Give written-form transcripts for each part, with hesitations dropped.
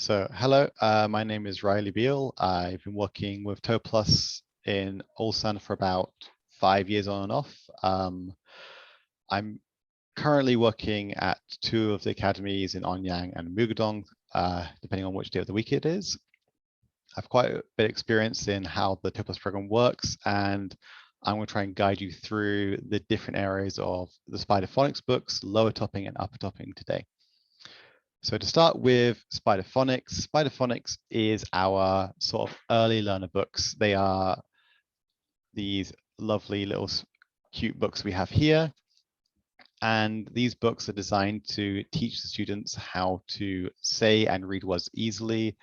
So hello, my name is Riley Beale. I've been working with TOPlus in Ulsan for about 5 years on and off. I'm currently working at two of the academies in Anyang and Mugadong, depending on which day of the week it is. I've quite a bit of experience in how the TOPlus program works, and I'm going to try and guide you through the different areas of the Spider Phonics books, lower topping and upper topping today. So to start with Spider Phonics is our sort of early learner books. They are these lovely little cute books we have here. And these books are designed to teach the students how to say and read words easily,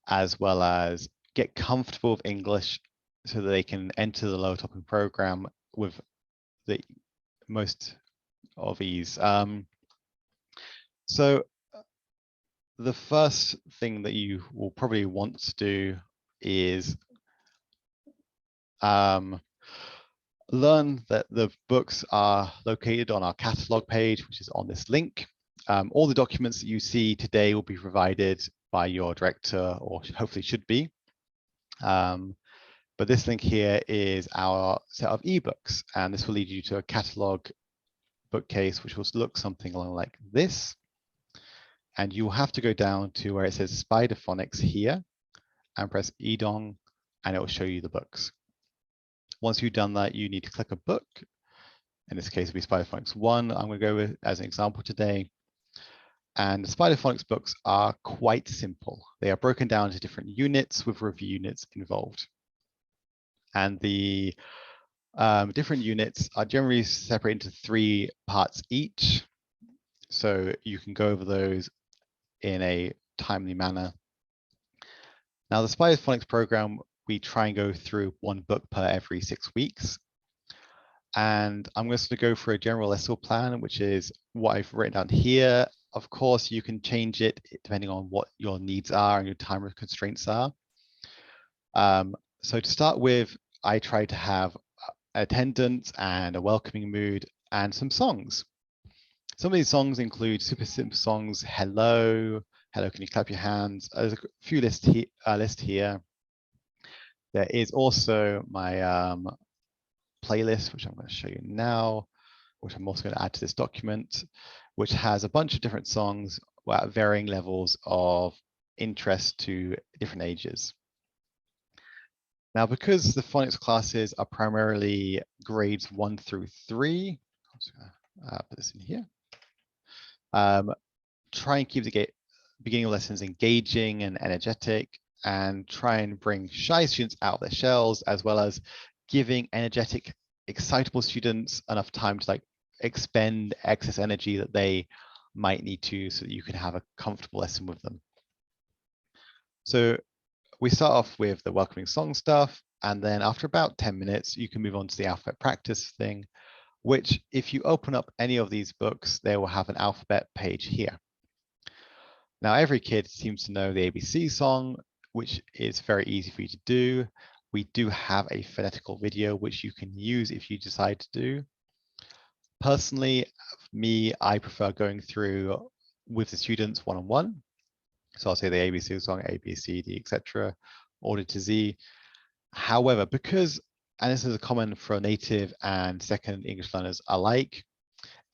as well as get comfortable with English so that they can enter the lower topping program with the most of ease. So the first thing that you will probably want to do is learn that the books are located on our catalog page, which is on this link. All the documents that you see today will be provided by your director, or hopefully should be. But this link here is our set of ebooks, and this will lead you to a catalog bookcase, which will look something along like this. And you will have to go down to where it says Spider Phonics here and press Edong, and it will show you the books. Once you've done that, you need to click a book. In this case, it'll be Spider Phonics 1. I'm going to go with as an example today. And the Spider Phonics books are quite simple. They are broken down into different units with review units involved. And the different units are generally separated into 3 parts each. So you can go over those in a timely manner. Now, the Spider Phonics program, we try and go through 1 book per every 6 weeks. And I'm just going to go for a general lesson plan, which is what I've written down here. Of course, you can change it depending on what your needs are and your time constraints are. So to start with, I try to have attendance and a welcoming mood and some songs. Some of these songs include super simple songs, hello, can you clap your hands? There's a few list here. There is also my playlist, which I'm going to show you now, which I'm also going to add to this document, which has a bunch of different songs at varying levels of interest to different ages. Now, because the phonics classes are primarily grades 1 through 3, I'm just going to put this in here. Try and keep the beginning of lessons engaging and energetic, and try and bring shy students out of their shells, as well as giving energetic, excitable students enough time to expend excess energy that they might need to, so that you can have a comfortable lesson with them. So we start off with the welcoming song stuff, and then after about 10 minutes, you can move on to the alphabet practice thing, which if you open up any of these books, they will have an alphabet page here. Now, every kid seems to know the ABC song, which is very easy for you to do. We do have a phonetical video, which you can use if you decide to do. Personally, I prefer going through with the students one-on-one. So I'll say the ABC song, A, B, C, D, etc., order to Z. However, because, and this is a common for native and second English learners alike,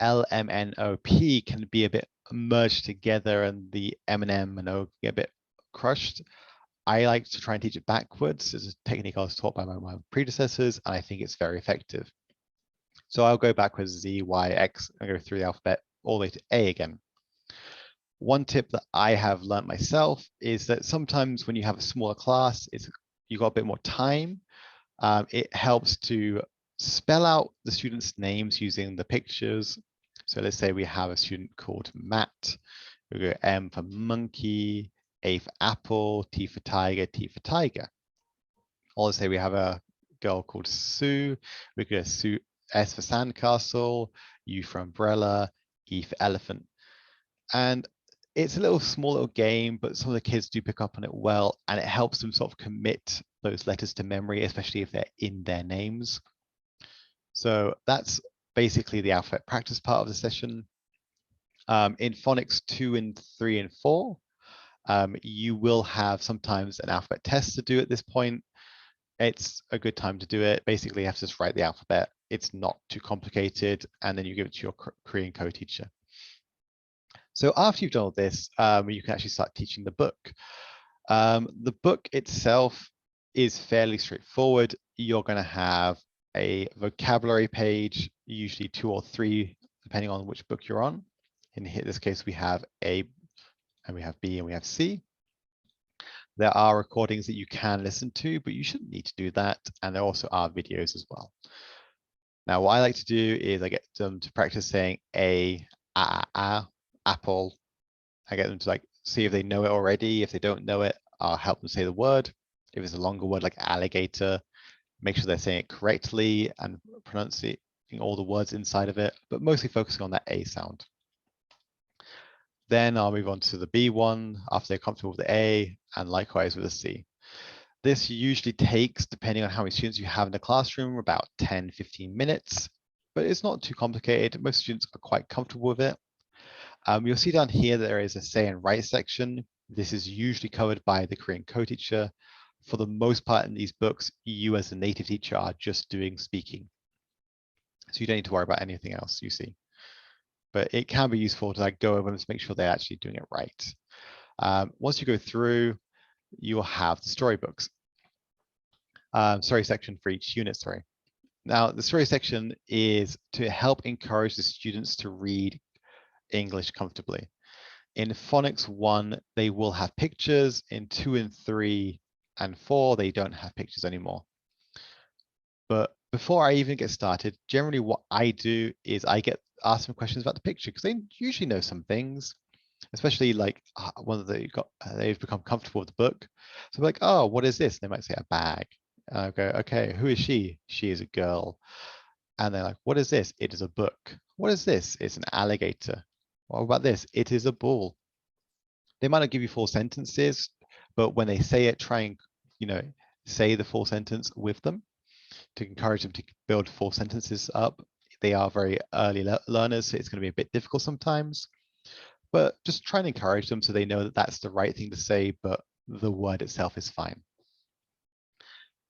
L, M, N, O, P can be a bit merged together, and the M and M and O get a bit crushed. I like to try and teach it backwards. It's a technique I was taught by my predecessors, and I think it's very effective. So I'll go backwards, Z, Y, X, and go through the alphabet all the way to A again. One tip that I have learned myself is that sometimes when you have a smaller class, you've got a bit more time. It helps to spell out the students' names using the pictures. So let's say we have a student called Matt. We go M for monkey, A for apple, T for tiger, T for tiger. Or let's say we have a girl called Sue. We go Sue, S for sandcastle, U for umbrella, E for elephant. And it's a small little game, but some of the kids do pick up on it well, and it helps them sort of commit those letters to memory, especially if they're in their names. So that's basically the alphabet practice part of the session. In phonics 2 and 3 and 4, You will have sometimes an alphabet test to do at this point. It's a good time to do it. Basically, you have to just write the alphabet. It's not too complicated, and then you give it to your Korean co-teacher. So after you've done all this, you can actually start teaching the book. The book itself is fairly straightforward. You're going to have a vocabulary page, usually 2 or 3, depending on which book you're on. In this case, we have A, and we have B, and we have C. There are recordings that you can listen to, but you shouldn't need to do that. And there also are videos as well. Now, what I like to do is I get them to practice saying apple. I get them to like see if they know it already. If they don't know it, I'll help them say the word. If it's a longer word like alligator, make sure they're saying it correctly and pronouncing all the words inside of it, but mostly focusing on that A sound. Then I'll move on to the B one after they're comfortable with the A, and likewise with the C. This usually takes, depending on how many students you have in the classroom, about 10-15 minutes, but it's not too complicated. Most students are quite comfortable with it. You'll see down here that there is a say and write section. This is usually covered by the Korean co-teacher. For the most part in these books, you as a native teacher are just doing speaking. So you don't need to worry about anything else you see. But it can be useful to like go over and to make sure they're actually doing it right. Once you go through, you will have the storybooks. Story section for each unit, sorry. Now, the story section is to help encourage the students to read English comfortably. In Phonics 1, they will have pictures. In 2 and 3 and 4, they don't have pictures anymore. But before I even get started, generally what I do is I get asked some questions about the picture because they usually know some things, especially like whether they've become comfortable with the book. So I'm like, oh, what is this? And they might say a bag. And I go, okay, who is she? She is a girl. And they're like, what is this? It is a book. What is this? It's an alligator. What about this? It is a bull. They might not give you full sentences, but when they say it, try and, say the full sentence with them to encourage them to build full sentences up. They are very early learners, so it's going to be a bit difficult sometimes, but just try and encourage them so they know that that's the right thing to say, but the word itself is fine.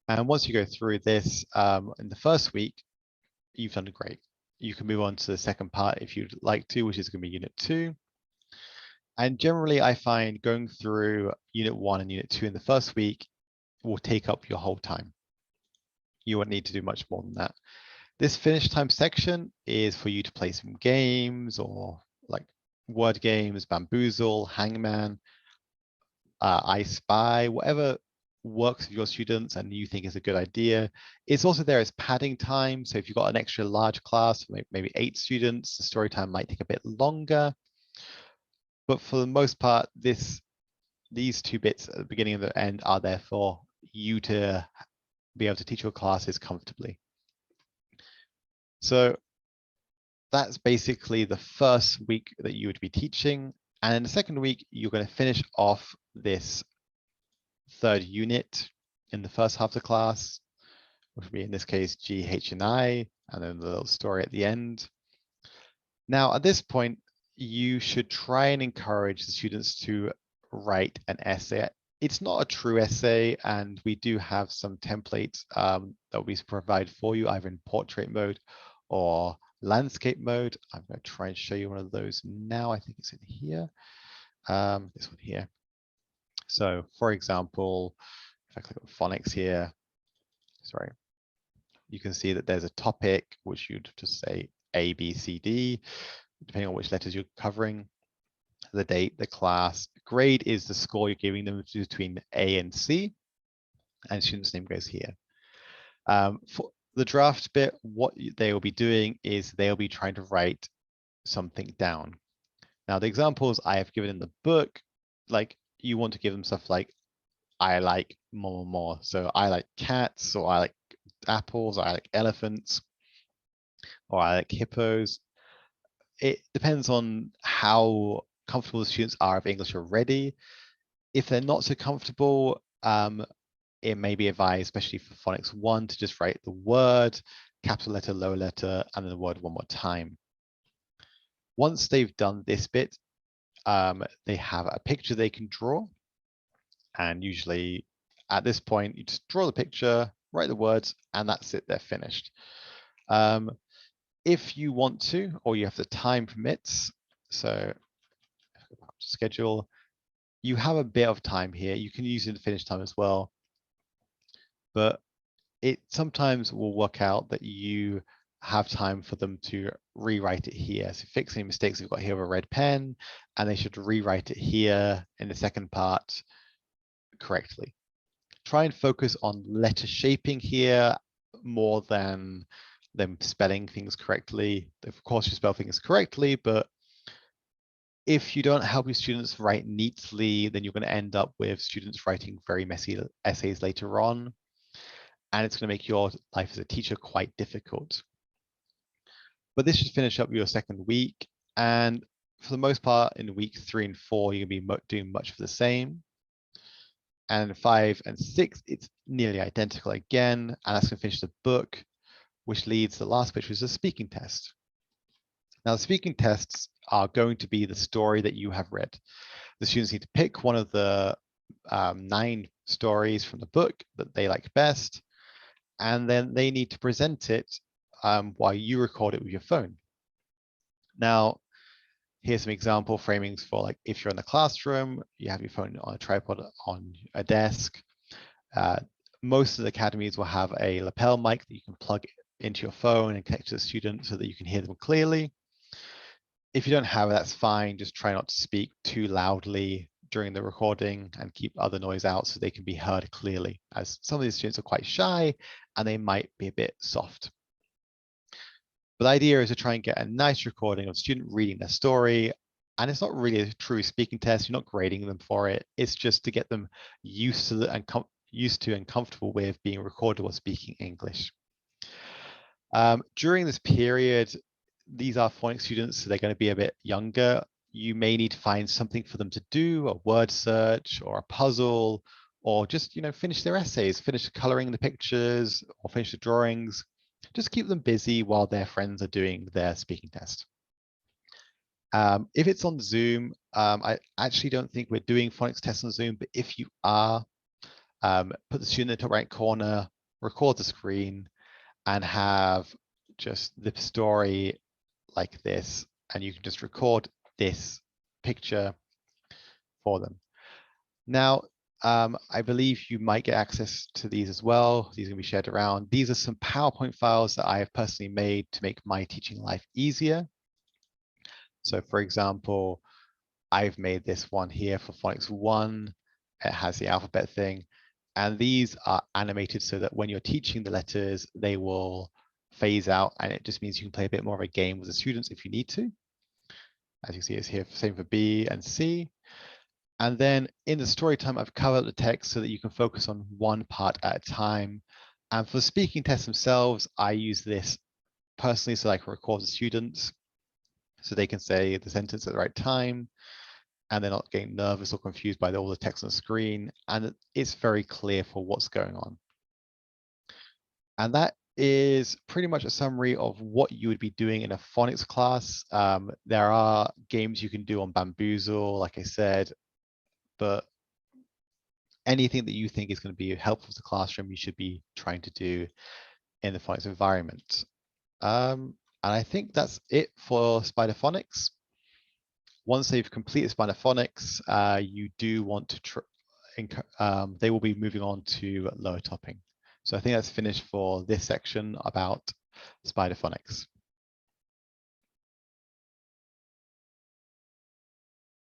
And once you go through this in the first week, you've done great. You can move on to the second part if you'd like to, which is going to be Unit 2. And generally, I find going through Unit 1 and Unit 2 in the first week will take up your whole time. You won't need to do much more than that. This finish time section is for you to play some games or like word games, Bamboozle, Hangman, I Spy, whatever works with your students and you think is a good idea. It's also there as padding time. So if you've got an extra large class, maybe 8 students, the story time might take a bit longer. But for the most part, these 2 bits at the beginning and the end are there for you to be able to teach your classes comfortably. So that's basically the first week that you would be teaching. And in the second week, you're going to finish off this 3rd unit in the first half of the class, which would be in this case G, H, and I, and then the little story at the end. Now, at this point, you should try and encourage the students to write an essay. It's not a true essay, and we do have some templates that we provide for you, either in portrait mode or landscape mode. I'm going to try and show you one of those now. I think it's in here, this one here. So for example, if I click on Phonics here, sorry, you can see that there's a topic, which you'd just say A, B, C, D, depending on which letters you're covering, the date, the class. Grade is the score you're giving them between A and C, and student's name goes here. For the draft bit, what they will be doing is they'll be trying to write something down. Now, the examples I have given in the book, like you want to give them stuff like, I like more. So I like cats, or I like apples, or I like elephants, or I like hippos. It depends on how comfortable the students are with English already. If they're not so comfortable, it may be advised, especially for Phonics 1, to just write the word, capital letter, lower letter, and then the word one more time. Once they've done this bit, they have a picture they can draw. And usually at this point, you just draw the picture, write the words, and that's it, they're finished. If you want to, or you have the time permits, so schedule, you have a bit of time here. You can use it to finish time as well, but it sometimes will work out that you have time for them to rewrite it here. So fix any mistakes we've got here with a red pen, and they should rewrite it here in the second part correctly. Try and focus on letter shaping here more than them spelling things correctly. Of course, you spell things correctly, but if you don't help your students write neatly, then you're going to end up with students writing very messy essays later on. And it's going to make your life as a teacher quite difficult. But this should finish up your second week. And for the most part, in week 3 and 4, you're going to be doing much of the same. And 5 and 6, it's nearly identical again. And that's going to finish the book, which leads to the last bit, which is a speaking test. Now, the speaking tests are going to be the story that you have read. The students need to pick one of the 9 stories from the book that they like best, and then they need to present it while you record it with your phone. Now, here's some example framings for, like, if you're in the classroom, you have your phone on a tripod on a desk. Most of the academies will have a lapel mic that you can plug into your phone and connect to the student so that you can hear them clearly. If you don't have it, that's fine. Just try not to speak too loudly during the recording and keep other noise out so they can be heard clearly, as some of these students are quite shy and they might be a bit soft. But the idea is to try and get a nice recording of a student reading their story. And it's not really a true speaking test. You're not grading them for it. It's just to get them used to and comfortable with being recorded while speaking English. During this period, these are phonics students, so they're going to be a bit younger. You may need to find something for them to do, a word search or a puzzle, or just, finish their essays, finish coloring the pictures or finish the drawings. Just keep them busy while their friends are doing their speaking test. If it's on Zoom, I actually don't think we're doing phonics tests on Zoom, but if you are, put the student in the top right corner, record the screen, and have just the story like this, and you can just record this picture for them. Now, I believe you might get access to these as well. These are going to be shared around. These are some PowerPoint files that I have personally made to make my teaching life easier. So for example, I've made this one here for Phonics 1. It has the alphabet thing. And these are animated so that when you're teaching the letters, they will phase out, and it just means you can play a bit more of a game with the students if you need to. As you see, it's here, same for B and C. And then in the story time, I've covered the text so that you can focus on one part at a time. And for the speaking tests themselves, I use this personally so I can record the students so they can say the sentence at the right time, and they're not getting nervous or confused by all the text on the screen. And it's very clear for what's going on. And that is pretty much a summary of what you would be doing in a phonics class. There are games you can do on Bamboozle, like I said, but anything that you think is going to be helpful to the classroom, you should be trying to do in the phonics environment. And I think that's it for Spider Phonics. Once they've completed Spider Phonics, you do want to they will be moving on to lower topping. So I think that's finished for this section about Spider Phonics.